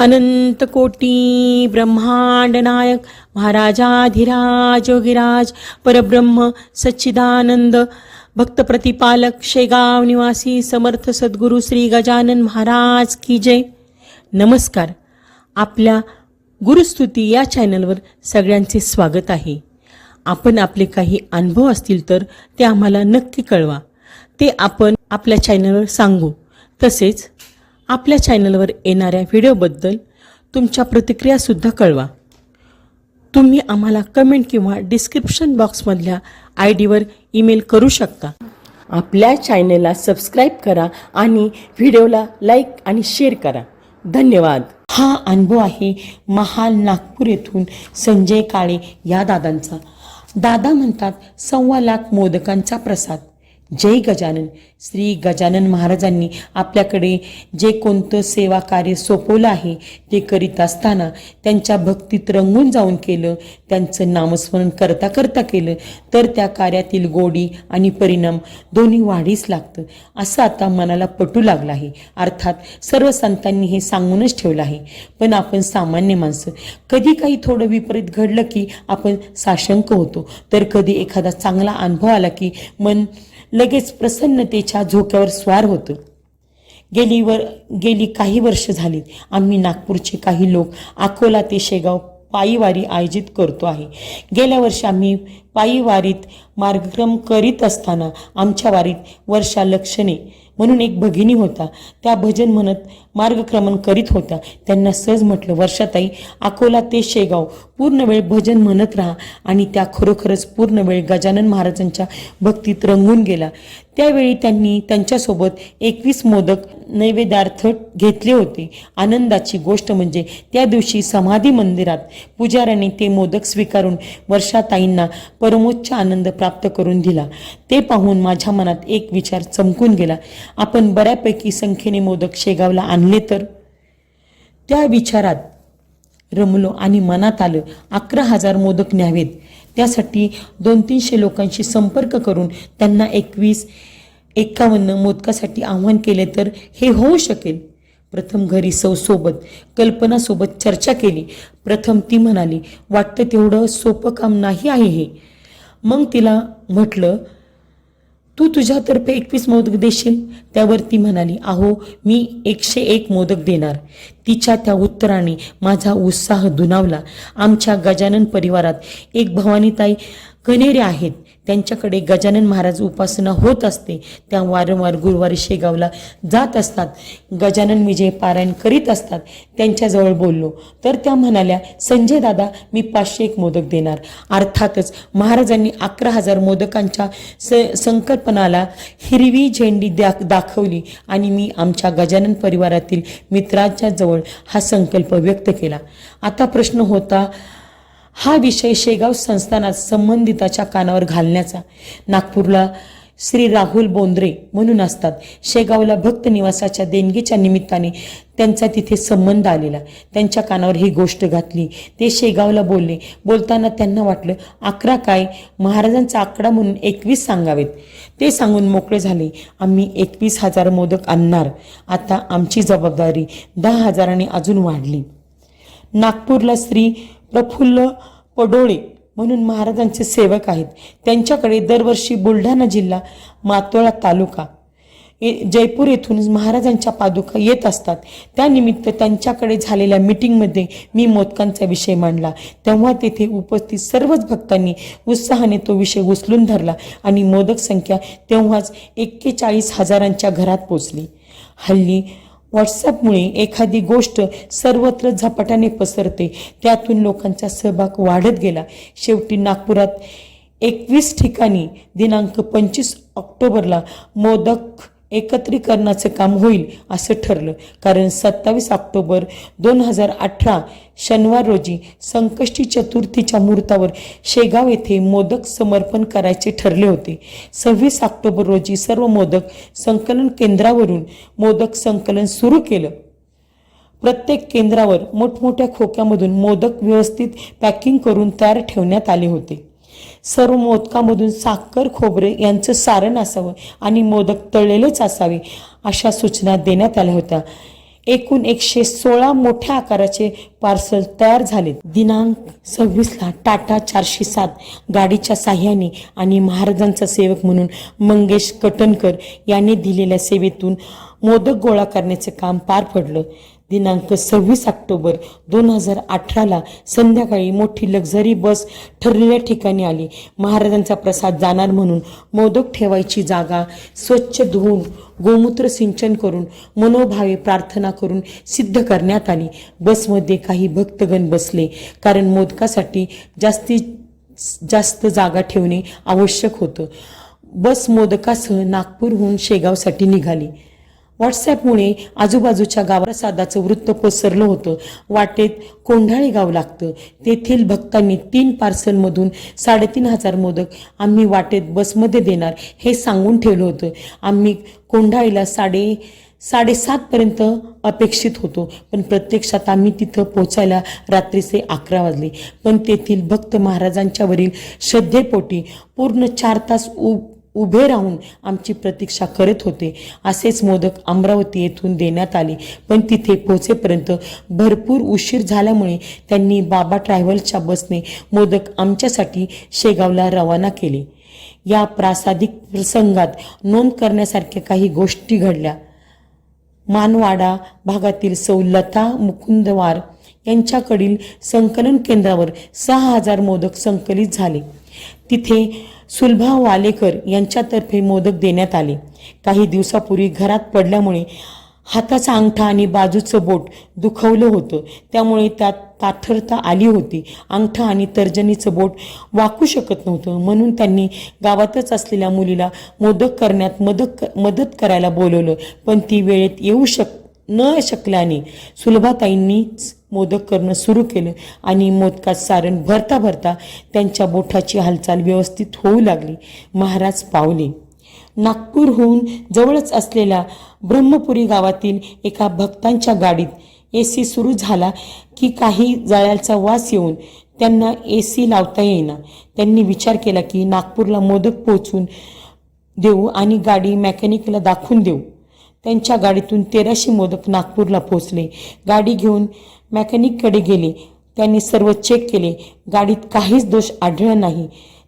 अनंत कोटी ब्रह्मांड नायक महाराजाधिराज योगीराज परब्रह्म सच्चिदानंद भक्त प्रतिपालक शेगाव निवासी समर्थ सद्गुरू श्री गजानन महाराज की जय. नमस्कार. आपल्या गुरुस्तुती या चॅनलवर सगळ्यांचे स्वागत आहे. आपण आपले काही अनुभव असतील तर ते आम्हाला नक्की कळवा. ते आपण आपल्या चॅनलवर सांगू. तसेच आपल्या चॅनलवर येणाऱ्या व्हिडिओबद्दल तुमच्या प्रतिक्रियासुद्धा कळवा. तुम्ही आम्हाला कमेंट किंवा डिस्क्रिप्शन बॉक्समधल्या ID वर ईमेल करू शकता. आपल्या चॅनलला सबस्क्राईब करा आणि व्हिडिओला लाईक आणि शेअर करा. धन्यवाद. हा अनुभव आहे महाल नागपूर येथून संजय काळे या दादांचा. दादा म्हणतात 1.25 लाख मोदकांचा प्रसाद. जय गजानन. श्री गजानन महाराजांनी आपल्याकडे जे कोणतं सेवा कार्य सोपवलं आहे ते करीत असताना त्यांच्या भक्तीत रंगून जाऊन केलं, त्यांचं नामस्मरण करता करता केलं तर त्या कार्यातील गोडी आणि परिणाम दोन्ही वाढीस लागतं असं आता मनाला पटू लागलं आहे. अर्थात सर्व संतांनी हे सांगूनच ठेवलं आहे. पण आपण सामान्य माणसं कधी काही थोडं विपरीत घडलं की आपण साशंक होतो, तर कधी एखादा चांगला अनुभव आला की मन लगेच प्रसन्नतेच्या झोक्यावर स्वार होतं. गेली काही वर्ष झालीत आम्ही नागपूरचे काही लोक अकोला ते शेगाव पायी वारी आयोजित करतो आहे. गेल्या वर्षी आम्ही पायी वारीत मार्गक्रम करीत असताना आमच्या वारीत वर्षा लक्षणे म्हणून एक भगिनी होता. त्या भजन म्हणत मार्गक्रमण करीत होत्या. त्यांना सहज म्हटलं, वर्षाताई अकोला ते शेगाव पूर्ण वेळ भजन म्हणत राहा. आणि त्या खरोखरच पूर्ण वेळ गजानन महाराजांच्या भक्तीत रंगून गेला. त्यावेळी त्यांनी त्यांच्यासोबत 21 मोदक नैवेद्यार्थ घेतले होते. आनंदाची गोष्ट म्हणजे त्या दिवशी समाधी मंदिरात पुजाऱ्याने ते मोदक स्वीकारून वर्षाताईंना परमोच्च आनंद प्राप्त करून दिला. ते पाहून माझ्या मनात एक विचार चमकून गेला, आपण बऱ्यापैकी संख्येने मोदक शेगावला आणले तर. त्या विचारात रमलो आणि मनात आलं 11,000 मोदक न्यावेत. त्यासाठी 200-300 लोकांशी संपर्क करून त्यांना 51 मोदकासाठी आव्हान केले तर हे होऊ शकेल. प्रथम घरी सोबत कल्पनासोबत चर्चा केली. प्रथम ती म्हणाली, वाटतं तेवढं सोपं काम नाही आहे हे. मग तिला म्हटलं, तू तुझ्यातर्फे 21 मोदक देशील? त्यावर ती म्हणाली, अहो मी 101 मोदक देणार. तिच्या त्या उत्तराने माझा उत्साह दुणावला. आमच्या गजानन परिवारात एक भवानीताई कनेरे आहेत. त्यांच्याकडे गजानन महाराज उपासना होत असते. त्या वारंवार गुरुवारी शेगावला जात असतात. गजानन विजय पारायण करीत असतात. त्यांच्याजवळ बोललो तर त्या म्हणाल्या, संजय दादा मी 501 मोदक देणार. अर्थातच महाराजांनी 11,000 मोदकांच्या संकल्पनाला हिरवी झेंडी दाखवली आणि मी आमच्या गजानन परिवारातील मित्रांच्या जवळ हा संकल्प व्यक्त केला. आता प्रश्न होता हा विषय शेगाव संस्थानात संबंधिताच्या कानावर घालण्याचा. नागपूरला श्री राहुल बोंद्रे म्हणून असतात. शेगावला भक्त निवासाच्या देणगीच्या निमित्ताने त्यांचा तिथे संबंध आलेला. त्यांच्या कानावर ही गोष्ट घातली. ते शेगावला बोलले. बोलताना त्यांना वाटलं 11 काय, महाराजांचा आकडा म्हणून 21 सांगावेत. ते सांगून मोकळे झाले. आम्ही 21,000 मोदक आणणार. आता आमची जबाबदारी 10,000ने अजून वाढली. नागपूरला श्री प्रफुल्ल पडोळे म्हणून महाराजांचे सेवक आहेत. त्यांच्याकडे दरवर्षी बुलढाणा जिल्हा, मातोळा तालुका, जयपूर येथून महाराजांच्या पादुका येत असतात. त्यानिमित्त त्यांच्याकडे झालेल्या मीटिंगमध्ये मी मोदकांचा विषय मांडला. तेव्हा तेथे उपस्थित सर्वच भक्तांनी उत्साहाने तो विषय उचलून धरला आणि मोदक संख्या तेव्हाच 41,000च्या घरात पोचली. हल्ली व्हॉट्सॲपमुळे एखादी गोष्ट सर्वत्र झपाट्याने पसरते. त्यातून लोकांचा सहभाग वाढत गेला. शेवटी नागपुरात 21 ठिकाणी दिनांक 25 ऑक्टोबरला मोदक एकत्रीकरणाचं काम होईल असं ठरलं. कारण 27 ऑक्टोबर 2018 शनिवार रोजी संकष्टी चतुर्थीच्या मुहूर्तावर शेगाव येथे मोदक समर्पण करायचे ठरले होते. 26 ऑक्टोबर रोजी सर्व मोदक संकलन केंद्रावरून मोदक संकलन सुरू केलं. प्रत्येक केंद्रावर मोठमोठ्या खोक्यामधून मोदक व्यवस्थित पॅकिंग करून तयार ठेवण्यात आले होते. सर्व मोदकामधून साखर खोबरे यांचं सारण असावं आणि मोदक तळलेलेच असावे अशा सूचना देण्यात आल्या होत्या. एकूण 116 मोठ्या आकाराचे पार्सल तयार झाले. दिनांक 26ला टाटा 407 गाडीच्या साह्याने आणि महाराजांचा सेवक म्हणून मंगेश कटणकर यांनी दिलेल्या सेवेतून मोदक गोळा करण्याचे काम पार पडलं. दिनांक 26 ऑक्टोबर 2018ला संध्याकाळी मोठी लक्झरी बस ठरलेल्या ठिकाणी आली. महाराजांचा प्रसाद जाणार म्हणून मोदक ठेवायची जागा स्वच्छ धुवून गोमूत्र सिंचन करून मनोभावे प्रार्थना करून सिद्ध करण्यात आली. बसमध्ये काही भक्तगण बसले, कारण मोदकासाठी जास्तीत जास्त जागा ठेवणे आवश्यक होतं. बस मोदकासह नागपूरहून शेगावसाठी निघाली. व्हॉट्सॲपमुळे आजूबाजूच्या गावात प्रसादाचं वृत्त पसरलं होतं. वाटेत कोंढाळे गाव लागतं. तेथील भक्तांनी 3 पार्सलमधून 3,500 मोदक आम्ही वाटेत बसमध्ये देणार हे सांगून ठेवलं होतं. आम्ही कोंढाळीला 7:30पर्यंत अपेक्षित होतो, पण प्रत्यक्षात आम्ही तिथं पोचायला रात्रीचे 11 वाजले. पण तेथील भक्त महाराजांच्यावरील श्रद्धेपोटी पूर्ण 4 तास उभे राहून आमची प्रतीक्षा करत होते. असेच मोदक अमरावती येथून देण्यात आले, पण तिथे पोहोचेपर्यंत भरपूर उशीर झाल्यामुळे त्यांनी बाबा ट्रॅव्हल्सच्या बसने मोदक आमच्यासाठी शेगावला रवाना केले. या प्रासादिक प्रसंगात नोंद करण्यासारख्या काही गोष्टी घडल्या. मानवाडा भागातील सौ लता मुकुंदवार यांच्याकडील संकलन केंद्रावर 6,000 मोदक संकलित झाले. तिथे सुलभा वालेकर यांच्यातर्फे मोदक देण्यात आले. काही दिवसापूर्वी घरात पडल्यामुळे हाताचा अंगठा आणि बाजूचं बोट दुखवलं होतं, त्यामुळे त्यात ताठरता आली होती. अंगठा आणि तर्जनीचं बोट वाकू शकत नव्हतं, म्हणून त्यांनी गावातच असलेल्या मुलीला मोदक करण्यात मदत करायला बोलवलं. पण ती वेळेत येऊ न शकल्याने सुलभाताईंनीच मोदक करणं सुरू केलं आणि मोदकात सारण भरता भरता त्यांच्या बोटाची हालचाल व्यवस्थित होऊ लागली. महाराज पावले. नागपूरहून जवळच असलेल्या ब्रह्मपुरी गावातील एका भक्तांच्या गाडीत AC सुरू झाला की काही जळायचा वास येऊन त्यांना AC लावता येईना. त्यांनी विचार केला की नागपूरला मोदक पोहोचून देऊ आणि गाडी मेकॅनिकला दाखवून देऊ. त्यांच्या गाडीतून 1300 मोदक नागपूरला पोहोचले. गाडी घेऊन मेकॅनिककडे गेले. त्यांनी सर्व चेक केले. गाडीत काहीच दोष आढळला नाही.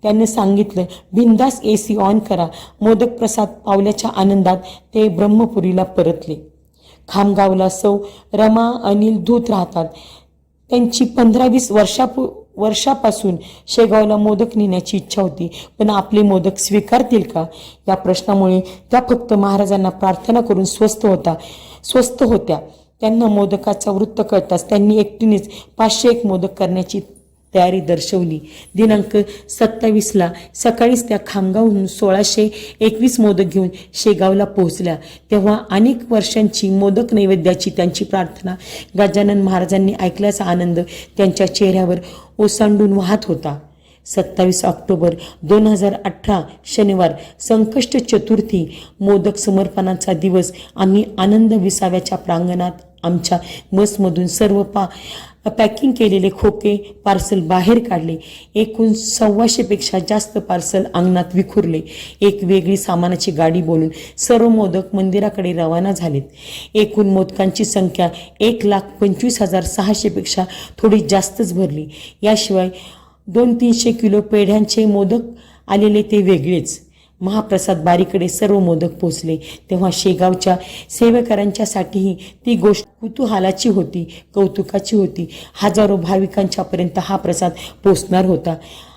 त्यांनी सांगितलं, बिंदास AC ऑन करा. मोदक प्रसाद पावल्याच्या आनंदात ते ब्रह्मपुरीला परतले. खामगावला सौ रमा अनिल धूत राहतात. त्यांची 15-20 वर्षापासून शेगावला मोदक नेण्याची इच्छा होती, पण आपले मोदक स्वीकारतील का या प्रश्नामुळे त्या फक्त महाराजांना प्रार्थना करून स्वस्थ होत्या. त्यांना मोदकाचा वृत्त कळताच त्यांनी एकटीनेच 501 मोदक करण्याची तयारी दर्शवली. दिनांक 27ला सकाळीच त्या खामगावहून 1621 मोदक घेऊन शेगावला पोहोचल्या. तेव्हा अनेक वर्षांची मोदक नैवेद्याची त्यांची प्रार्थना गजानन महाराजांनी ऐकल्याचा आनंद त्यांच्या चेहऱ्यावर ओसांडून वाहत होता. 27 ऑक्टोबर 2018 शनिवार संकष्ट चतुर्थी मोदक समर्पणाचा दिवस. आम्ही आनंद विसाव्याच्या प्रांगणात आमच्या बसमधून सर्व पॅकिंग केलेले खोके पार्सल बाहेर काढले. एकूण 125 पेक्षा जास्त पार्सल अंगणात विखुरले. एक वेगळी सामानाची गाडी बोलून सर्व मोदक मंदिराकडे रवाना झालेत. एकूण मोदकांची संख्या 1,25,600 पेक्षा थोडी जास्तच भरली. याशिवाय 200-300 किलो पेढ्यांचे मोदक आलेले ते वेगळेच. महाप्रसाद बारीकडे सर्व मोदक पोचले. तेव्हा शेगावच्या सेवेकरांच्यासाठीही ती गोष्ट कुतूहलाची होती, कौतुकाची होती. हजारो भाविकांच्यापर्यंत हा प्रसाद पोचणार होता.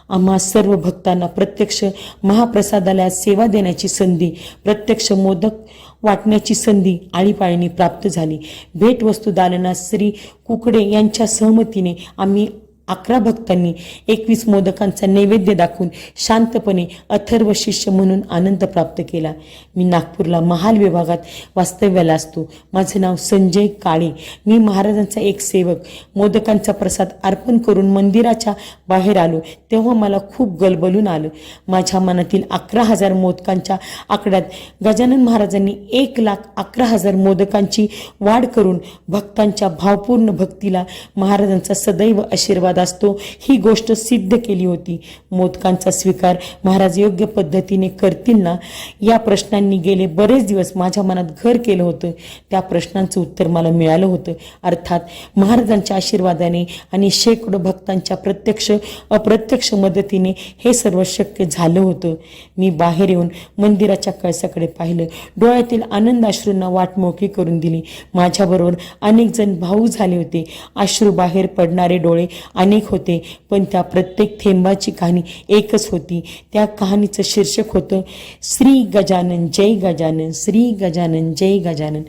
आम्हा सर्व भक्तांना प्रत्यक्ष महाप्रसादालयात सेवा देण्याची संधी, प्रत्यक्ष मोदक वाटण्याची संधी आळीपाळीने प्राप्त झाली. भेटवस्तू दालनात श्री कुकडे यांच्या सहमतीने आम्ही 11 भक्तांनी 21 मोदकांचा नैवेद्य दाखवून शांतपणे अथर्व शिष्य म्हणून आनंद प्राप्त केला. मी नागपूरला महाल विभागात वास्तव्याला असतो. माझे नाव संजय काळे. मी महाराजांचा एक सेवक. मोदकांचा प्रसाद अर्पण करून मंदिराच्या बाहेर आलो तेव्हा मला खूप गलबलून आलं. माझ्या मनातील 11,000 मोदकांच्या आकड्यात गजानन महाराजांनी 1,11,000 मोदकांची वाढ करून भक्तांच्या भावपूर्ण भक्तीला महाराजांचा सदैव आशीर्वाद आशीर्वाद असतो ही गोष्ट सिद्ध केली होती. मोदकांचा स्वीकार महाराज योग्य पद्धतीने करतील ना, या प्रश्नांनी गेले बरेच दिवस माझ्या मनात घर केलं होतं. त्या प्रश्नांचं उत्तर मला मिळालं होतं. अर्थात महाराजांच्या आशीर्वादाने आणि शेकडो भक्तांच्या प्रत्यक्ष अप्रत्यक्ष मदतीने हे सर्व शक्य झालं होतं. मी बाहेर येऊन मंदिराच्या कळसाकडे पाहिलं. डोळ्यातील आनंदाश्रूंना वाट मोकळी करून दिली. माझ्याबरोबर अनेक जण भावूक झाले होते. अश्रू बाहेर पडणारे डोळे अनेक होते, पण त्या प्रत्येक थेंबाची कहाणी एकच होती. त्या कहाणीचं शीर्षक होतं श्री गजानन जय गजानन, श्री गजानन जय गजानन.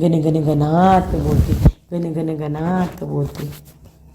गण गण गणात बोलते, गण गण गणात बोलते.